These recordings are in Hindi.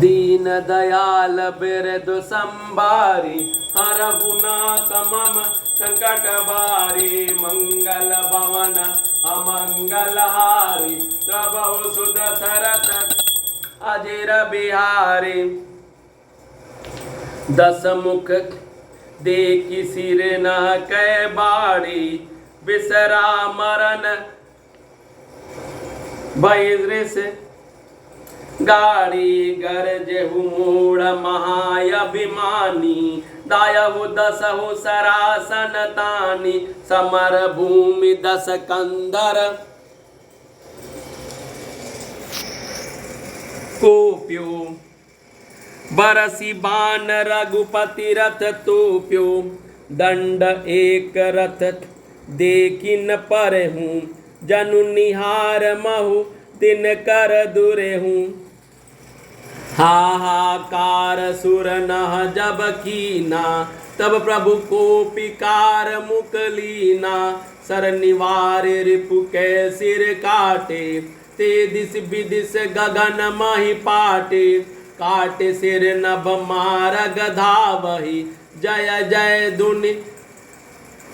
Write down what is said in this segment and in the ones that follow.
दीन दयाल बिरदु संभारी हरहु नाथ मम संकट बारी मंगल भवन अमंगल हारी प्रभु सुध सरत अजिर बिहारी दस मुख देखी सिर न कै बाड़ी बिसरा मरण भैदृश गाड़ी गरजहु मूढ़ महाअभिमानी दायहु दसहु सरासन तानी समर भूमि दस कंदर कोप्यो बरसी बान रघुपति रथ तोप्यो दंड एक रथ देखी न पर हूँ जनु निहार महु दिन कर दुरे हूँ हाहाकार सुर नह जब कीना तब प्रभु को पिकार मुकलीना सर निवार रिपु के सिर काटे ते दिस विदिस गगन मही पाटे काटे सिर नभ मारग धावही जय जय दुनि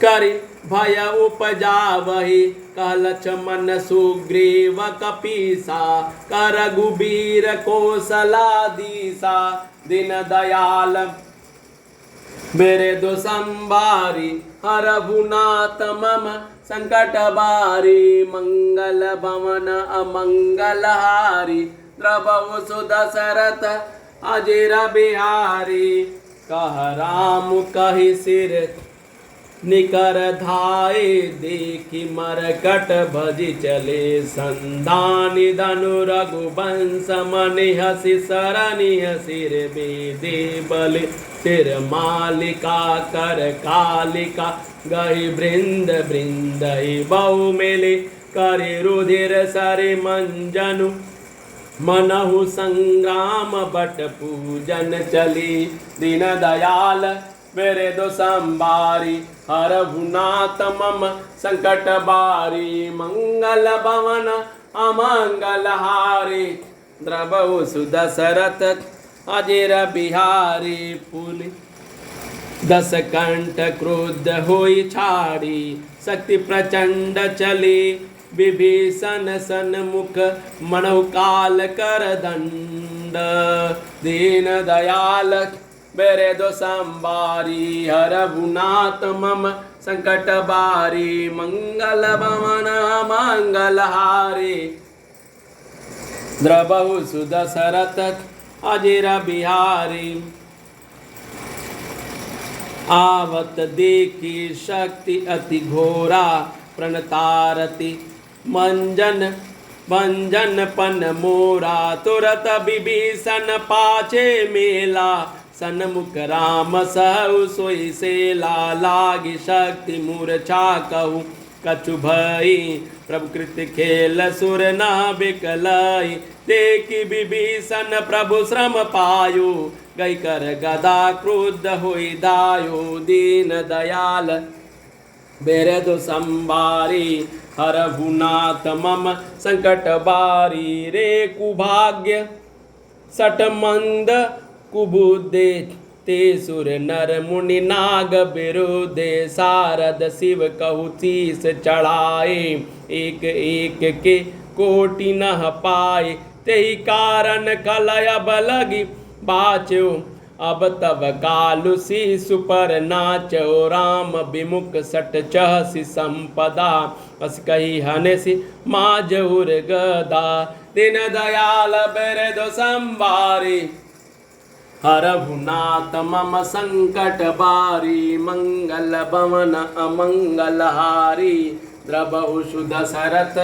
करि भय उपजावहि कह लक्ष्मण सुग्रीव कपीसा कर रघुबीर कौशलाधीसा दीन दयाल मेरे दो संभारी हरहु नाथ मम संकट बारी मंगल भवन अमंगल हारी द्रवहु सुध सरत अजिर बिहारी कह राम कहि सिर निकर धाये देखी मरकट भजि चले संधानि धनु रघुवंश मनि हसी सरनि सिर बेदे बलि सिर मालिका कर कालिका गहि बृंद बृंदहि बहु मिलि करि रुधिर सरि मंजनु मनहु संग्राम बट पूजन चली दीन दयाल मेरे दो संभारी हरहु नाथ मम संकट बारी मंगल भवन अमंगल हारी द्रवहु सुध सरत अजिर बिहारी पुनि दस कंठ क्रुद्ध होई छाड़ी शक्ति प्रचंड चली विभीषण सन्मुख मनहु काल कर दंड दीन दयाल मेरे दो संभारी हरहु नाथ मम संकट बारी मंगल भवन मंगल हारी द्रवहु सुध सरत अजिर बिहारी आवत देखी शक्ति अति घोरा प्रणतारति मंजन भंजन पन मोरा तुरत विभीषण पाछे मेला सन्मुख राम सहु सोई से लागी शक्ति मूर्छा कहु कछु भई प्रभु कृत खेल सुर न बिकलई देखी विभीषण प्रभु श्रम पायो गई कर गदा क्रुद्ध होई दायो दीन दयाल बेरे दो संभारी हरहु नाथ मम संकट बारी रे कुभाग्य सट मंद कुबुदे ते सुर नर मुनि नाग विरोधे सारद शिव कहु शीस चढ़ाए एक एक के कोटि नह पाए तेहि कारण कलय बलगी बाचो अब तब कालु शिशु पर नाचो राम विमुख सट चहसी संपदा अस कही हनसी माजूर गदा दिन दयाल बिरदु संभारी हरहु नाथ मम संकट बारी मंगल भवन अमंगल हारी द्रवहु सुध सरत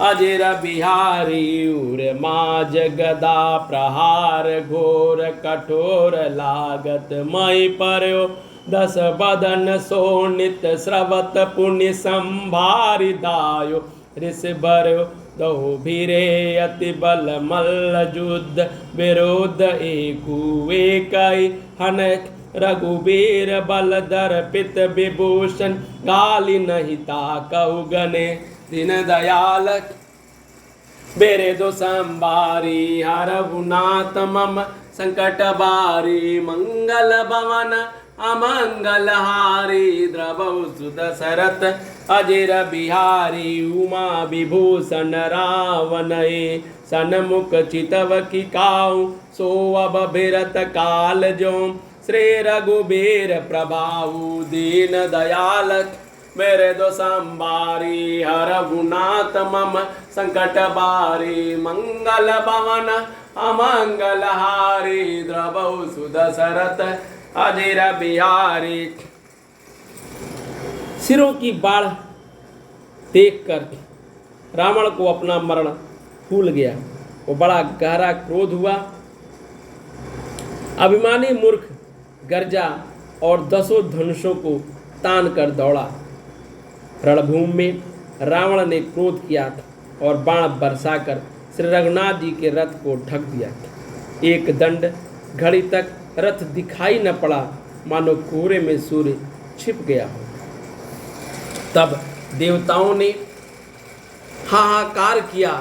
अजिर बिहारी उर माज गदा प्रहार घोर कठोर लागत मई पर्यो दस बदन सोनित स्रवत पुण्य संभारी दायो ऋष भर्यो दहु भीरे अति बल मल्ल युद्ध विरोध एकु एकई हनक रघुबीर बल दर्पित विभूषण गाली नहीं ताकहु गने दीन दयाल बेरे दो संबारी हरहुनाथ मम संकट बारी मंगल भवन अमंगल हारी द्रवौ सुदशरथ अजिर बिहारी उमा विभूषण रावणये सन्मुख चितव की काऊ सो अब बिरत काल जो श्री रघुबीर प्रभाऊ दीन दयाल मेरे दो संबारी हरहुनाथ मम संकट बारी मंगल भवन अमंगल हारी द्रवौ सुदशरथ अजिर बिहारी। सिरों की बाढ़ देखकर रावण को अपना मरण भूल गया। वो बड़ा गहरा क्रोध हुआ। अभिमानी मूर्ख गर्जा और 10 धनुषों को तान कर दौड़ा। रणभूमि में रावण ने क्रोध किया और बाण बरसाकर श्री रघुनाथ जी के रथ को ढक दिया। एक दंड घड़ी तक रथ दिखाई न पड़ा, मानो कोहरे में सूर्य छिप गया हो। तब देवताओं ने हाहाकार किया।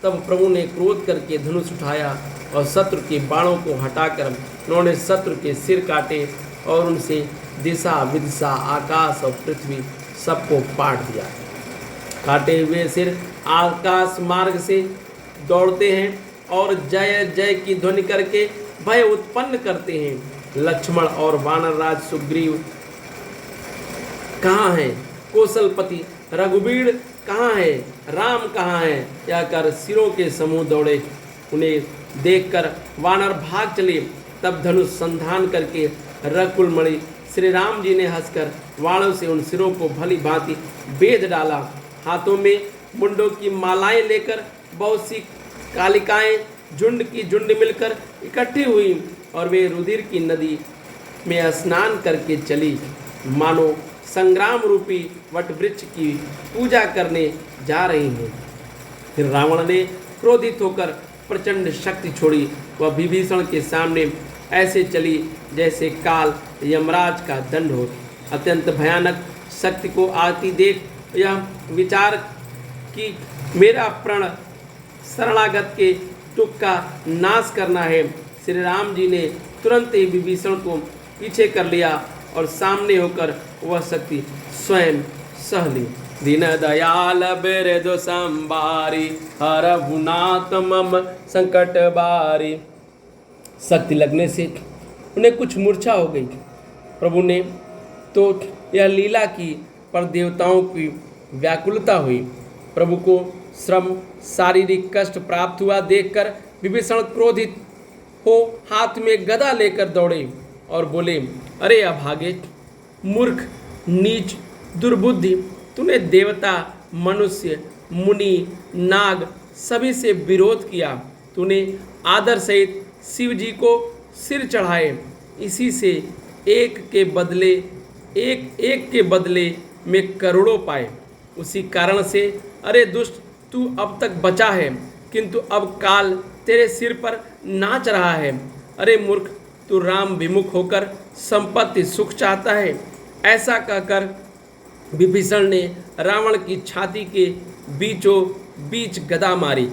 तब प्रभु ने क्रोध करके धनुष उठाया और शत्रु के बाणों को हटाकर उन्होंने शत्रु के सिर काटे और उनसे दिशा विदिशा आकाश और पृथ्वी सबको पाट दिया। काटे हुए सिर आकाश मार्ग से दौड़ते हैं और जय जय की ध्वनि करके भय उत्पन्न करते हैं। लक्ष्मण और वानरराज सुग्रीव कहाँ हैं? कौशलपति रघुबीर कहाँ है? राम कहाँ है? यह कर सिरों के समूह दौड़े। उन्हें देखकर वानर भाग चले। तब धनुष संधान करके रघुकुलमणि श्री राम जी ने हंसकर वाणों से उन सिरों को भली भांति बेध डाला। हाथों में मुंडों की मालाएं लेकर बहुत सी कालिकाएं झुंड की झुंड मिलकर इकट्ठी हुई और वे रुधिर की नदी में स्नान करके चली, मानो संग्राम रूपी वट वृक्ष की पूजा करने जा रही हैं। फिर रावण ने क्रोधित होकर प्रचंड शक्ति छोड़ी। वह विभीषण के सामने ऐसे चली जैसे काल यमराज का दंड हो। अत्यंत भयानक शक्ति को आती देख यह विचार कि मेरा प्रण शरणागत के दुख का नाश करना है। श्री राम जी ने तुरंत ही विभीषण को पीछे कर लिया और सामने होकर वह शक्ति स्वयं सह ली। दीन दयाल बिरधु संबारी हरहुनाथ मम संकट बारी। शक्ति लगने से उन्हें कुछ मूर्छा हो गई। प्रभु ने तो यह लीला की, पर देवताओं की व्याकुलता हुई। प्रभु को श्रम शारीरिक कष्ट प्राप्त हुआ देखकर विभीषण क्रोधित हो हाथ में गदा लेकर दौड़े और बोले, अरे अभागे, मूर्ख, नीच, दुर्बुद्धि, तूने देवता, मनुष्य, मुनि, नाग सभी से विरोध किया। तूने आदर सहित शिव जी को सिर चढ़ाए। इसी से एक के बदले में करोड़ों पाए। उसी कारण से अरे दुष्ट, तू अब तक बचा है, किंतु अब काल तेरे सिर पर नाच रहा है। अरे मूर्ख, तू राम विमुख होकर संपत्ति सुख चाहता है। ऐसा कहकर विभीषण ने रावण की छाती के बीचों बीच गदा मारी।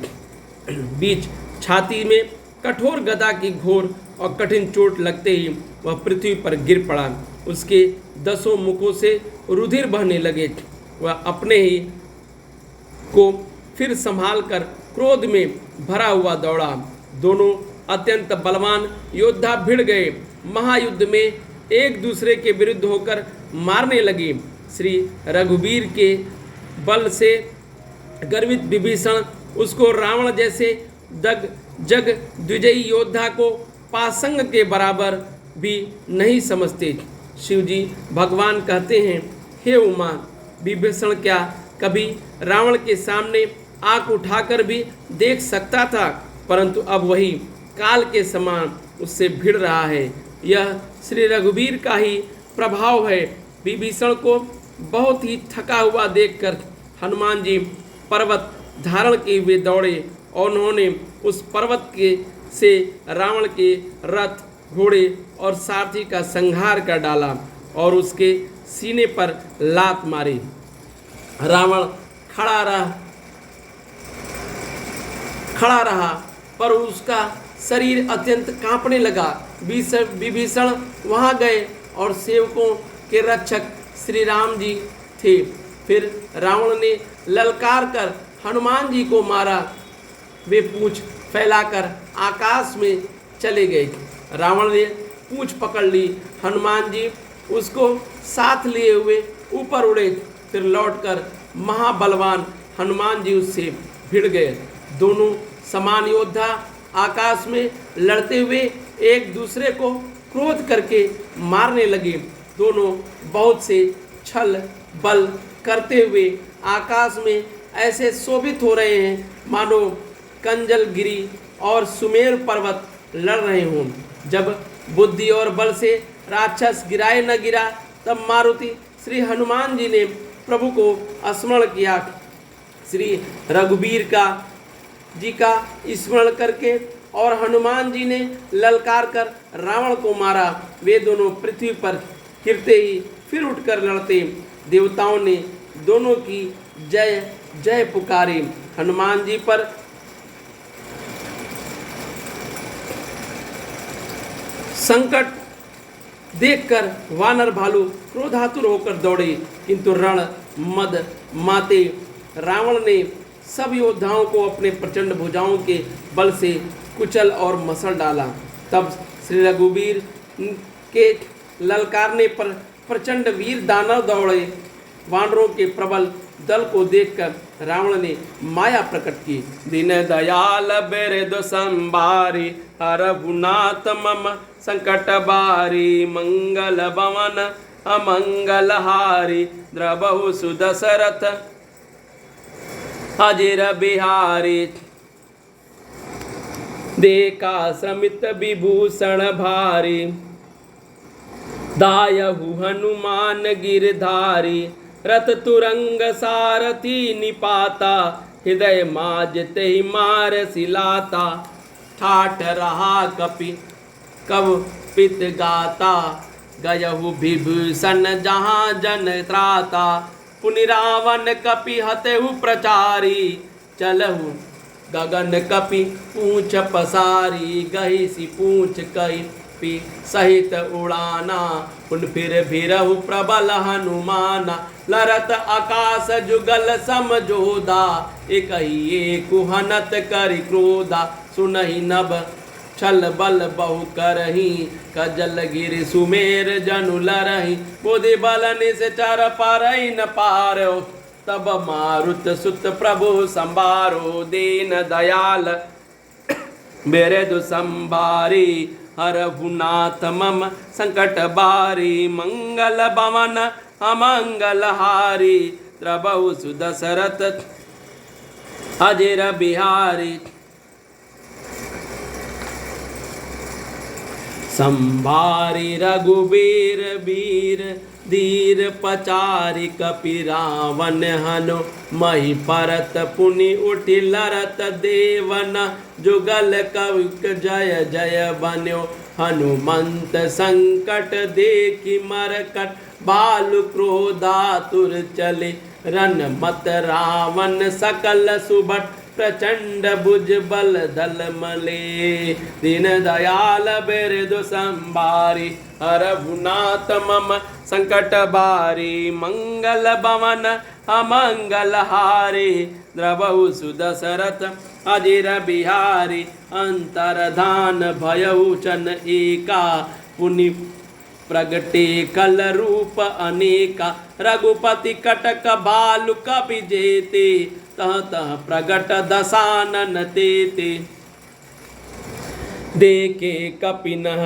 बीच छाती में कठोर गदा की घोर और कठिन चोट लगते ही वह पृथ्वी पर गिर पड़ा। उसके 10 मुखों से रुधिर बहने लगे। वह अपने ही को फिर संभाल कर क्रोध में भरा हुआ दौड़ा। दोनों अत्यंत बलवान योद्धा भिड़ गए। महायुद्ध में एक दूसरे के विरुद्ध होकर मारने लगे। श्री रघुबीर के बल से गर्वित विभीषण उसको रावण जैसे जग द्विजयी योद्धा को पासंग के बराबर भी नहीं समझते। शिवजी भगवान कहते हैं, हे उमा, विभीषण क्या कभी रावण के सामने आंख उठाकर भी देख सकता था, परंतु अब वही काल के समान उससे भिड़ रहा है। यह श्री रघुबीर का ही प्रभाव है। विभीषण को बहुत ही थका हुआ देखकर हनुमान जी पर्वत धारण किए हुए दौड़े और उन्होंने उस पर्वत के से रावण के रथ, घोड़े और सारथी का संहार कर डाला और उसके सीने पर लात मारी। रावण खड़ा रह खड़ा रहा, पर उसका शरीर अत्यंत कांपने लगा। विभीषण वहां गए और सेवकों के रक्षक श्री राम जी थे। फिर रावण ने ललकार कर हनुमान जी को मारा। वे पूंछ फैलाकर आकाश में चले गए। रावण ने पूंछ पकड़ ली। हनुमान जी उसको साथ लिए हुए ऊपर उड़े। फिर लौटकर महाबलवान हनुमान जी उससे भिड़ गए। दोनों समान योद्धा आकाश में लड़ते हुए एक दूसरे को क्रोध करके मारने लगे। दोनों बहुत से छल बल करते हुए आकाश में ऐसे शोभित हो रहे हैं मानो कंजलगिरी और सुमेर पर्वत लड़ रहे हों। जब बुद्धि और बल से राक्षस गिराए न गिरा, तब मारुति श्री हनुमान जी ने प्रभु को स्मरण किया। श्री रघुबीर जी का स्मरण करके और हनुमान जी ने ललकार कर रावण को मारा। वे दोनों पृथ्वी पर गिरते ही फिर उठकर लड़ते। देवताओं ने दोनों की जय जय पुकारी। हनुमान जी पर संकट देखकर वानर भालू क्रोधातुर होकर दौड़े, किंतु रण मद माते रावण ने सब योद्धाओं को अपने प्रचंड भुजाओं के बल से कुचल और मसल डाला। तब श्री रघुबीर के ललकारने पर प्रचंड वीर दानव दौड़े। वानरों के प्रबल दल को देखकर रावण ने माया प्रकट की। दीन दयाल बिरदु संभारी, हरहुनाथ मम संकट बारी, मंगल भवन अमंगल हारी, द्रबहु सुदशरथ अजिर बिहारी। देखा श्रमित विभूषण भारी, दायहु हनुमान गिरधारी, रथ तुरंग सारथी निपाता, हृदय माजते ही मार सिलाता, ठाठ रहा कपि कब पित गाता, गयहु विभूषण जहाँ जन त्राता, पुनि रावण कपि हतेहु प्रचारी, चलहु गगन कपि पूंछ पसारी, गही सी पूंछ कही पी सहित उड़ाना, पुन फिर भिरहु प्रबल हनुमाना, लरत आकाश जुगल समझोदा, एक ही एक हनत करि क्रोधा, सुनहि नभ छल बल बहु करही, कजल गिर सुमेर जनु लरही, बुद्धि बल निश्चर पारहि न पारो, तब मारुत सुत प्रभु संभारो, दीन दयाल बिरदु संभारी, हरहुनाथ मम संकट बारी, मंगल भवन अमंगल हारी, द्रबहु सुदशरथ अजिर बिहारी। संभारी रघुबीर वीर धीर पचारि, कपि रावण हनु मही परत, पुनि उठि लरत देवन, जुगल कवि जय जय बन्यो, हनुमंत संकट देखि मरकट, भालु क्रोधातुर चले, रन मत रावण सकल सुभट, प्रचंड भुज बल दल मले, दीन दयाल बिरदु संभारी, हरहुनाथ मम संकट बारी, मंगल भवन अमंगल हारी, द्रबहु सुदशरथ अजिर बिहारी, अंतरधान भयउ चन एका, पुनि प्रगटे कल रूप अनेका, रघुपति कटक भालु कपि जेते, तह तह प्रगट दशानन तेते, देखे कपिनह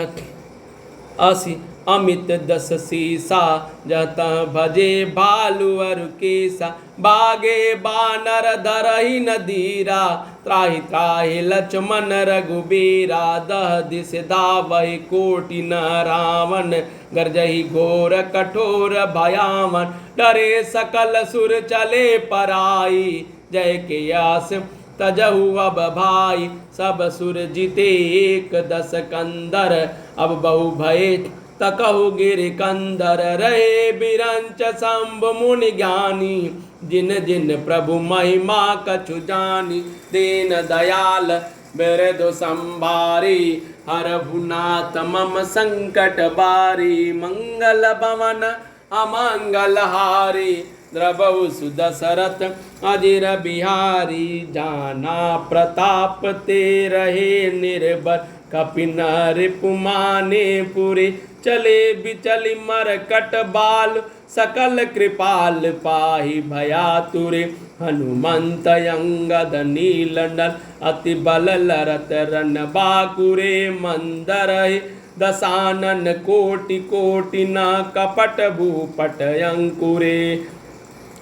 असि अमित दस सीसा, जतः भजे भालु अरु केसा, बागे बानर धरहि न धीरा, त्राहि त्राहि लक्ष्मण रघुबीरा, दह दिस धावहि कोटि न रावण, गर्जहि घोर कठोर भयावन, डरे सकल सुर चले पराई, जय के आस तजहु अब भाई, सब सुर जिते एक दस कंदर, अब बहु भये तकहु गिर कंदर, रहे बिरंच शंभ मुनि ज्ञानी, जिन जिन प्रभु महिमा कछु जानी, दीन दयाल बिरदु संभारी, हरहु नाथ मम संकट बारी, मंगल भवन अमंगल हारी, द्रवहु सुदशरथ अजिर बिहारी, जाना प्रताप ते रहे निर्भर, कपिन रिपुमाने पुरे, चले बिचलि मरकट बाल, सकल कृपाल पाहि भयातुरे, हनुमंत अंगद नील नल, अति बल लरत रन बाकुरे, मंदर दशानन कोटि कोटि न कपट भूपट अंकुरे,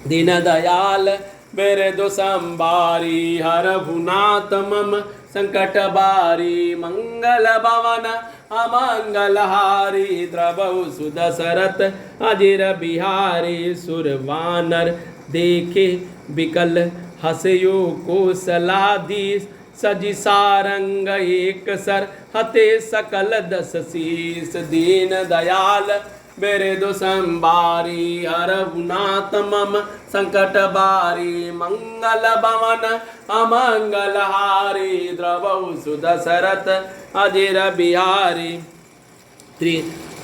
दीन दयाल बिरदु संभारी, हरहु नाथ मम संकट बारी, मंगल भवन अमंगल हारी, द्रवहु सुदशरथ अजिर बिहारी, सुर वानर देखे बिकल हसयो कौशलाधीश, सजी सारंग एक सर हते सकल दस शीस, दीन दयाल बिरदु संभारी, हरहु नाथ मम संकट बारी, मंगल भवन अमंगल हारी, द्रवहु सुदशरथ अजिर बिहारी।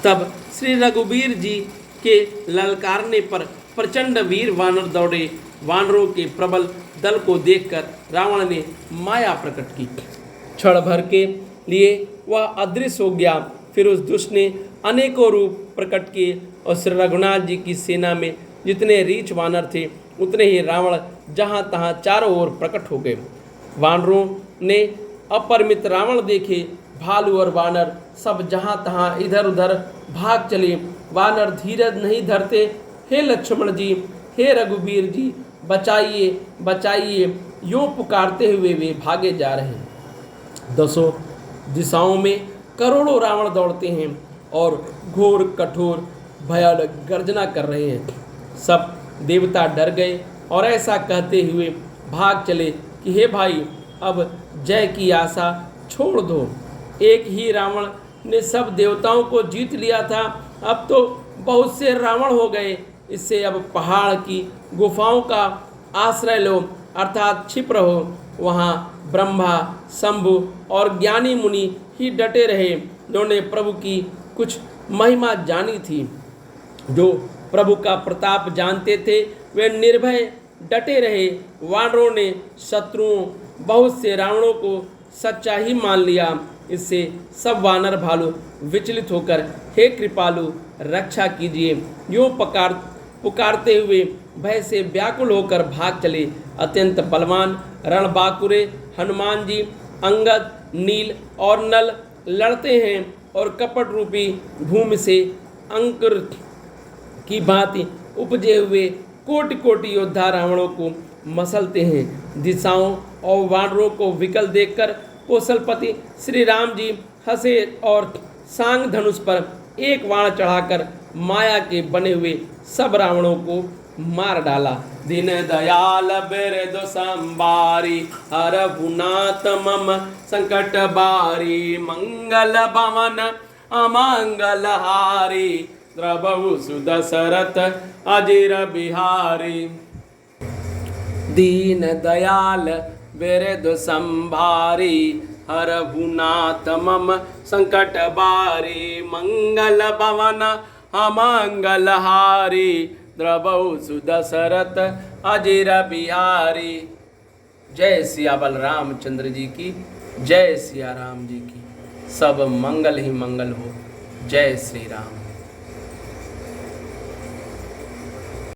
तब श्री रघुवीर जी के ललकारने पर प्रचंड वीर वानर दौड़े। वानरों के प्रबल दल को देखकर रावण ने माया प्रकट की। क्षण भर के लिए वह अदृश्य हो गया। फिर उस दुष्ट ने अनेकों रूप प्रकट किए और श्री रघुनाथ जी की सेना में जितने रीछ वानर थे उतने ही रावण जहाँ तहाँ चारों ओर प्रकट हो गए। वानरों ने अपरिमित रावण देखे। भालू और वानर सब जहाँ तहाँ इधर उधर भाग चले। वानर धीरज नहीं धरते। हे लक्ष्मण जी, हे रघुवीर जी, बचाइए बचाइए, यूँ पुकारते हुए वे भागे जा रहे हैं। दसों दिशाओं में करोड़ों रावण दौड़ते हैं और घोर कठोर भयानक गर्जना कर रहे हैं। सब देवता डर गए और ऐसा कहते हुए भाग चले कि हे भाई, अब जय की आशा छोड़ दो। एक ही रावण ने सब देवताओं को जीत लिया था, अब तो बहुत से रावण हो गए। इससे अब पहाड़ की गुफाओं का आश्रय लो, अर्थात छिप रहो। वहाँ ब्रह्मा, शंभु और ज्ञानी मुनि ही डटे रहे, जिन्होंने प्रभु की कुछ महिमा जानी थी। जो प्रभु का प्रताप जानते थे वे निर्भय डटे रहे। वानरों ने शत्रुओं बहुत से रावणों को सच्चा ही मान लिया। इससे सब वानर भालू विचलित होकर हे कृपालु रक्षा कीजिए यूँ पुकारते हुए भय से व्याकुल होकर भाग चले। अत्यंत बलवान रणबांकुरे हनुमान जी अंगद, नील और नल लड़ते हैं और कपट रूपी भूमि से अंकुर की भांति उपजे हुए कोटि कोटि योद्धा रावणों को मसलते हैं। दिशाओं और वानरों को विकल देखकर कौशलपति श्री राम जी हंसे और सांग धनुष पर एक बाण चढ़ाकर माया के बने हुए सब रावणों को मार डाला। दीन दयाल बिरदु संभारी, हरहु नाथ मम संकट बारी, मंगल भवन अमंगल हारी, द्रवहु सुदशरथ अजिर बिहारी। दीन दयाल बिरदु संभारी, हरहु नाथ मम संकट बारी, मंगल भवन अमंगल हारी, द्रवहु सुदशरथ अजिर बिहारी। जय सिया बलरामचंद्र जी की, जय सिया राम जी की। सब मंगल ही मंगल हो। जय श्री राम।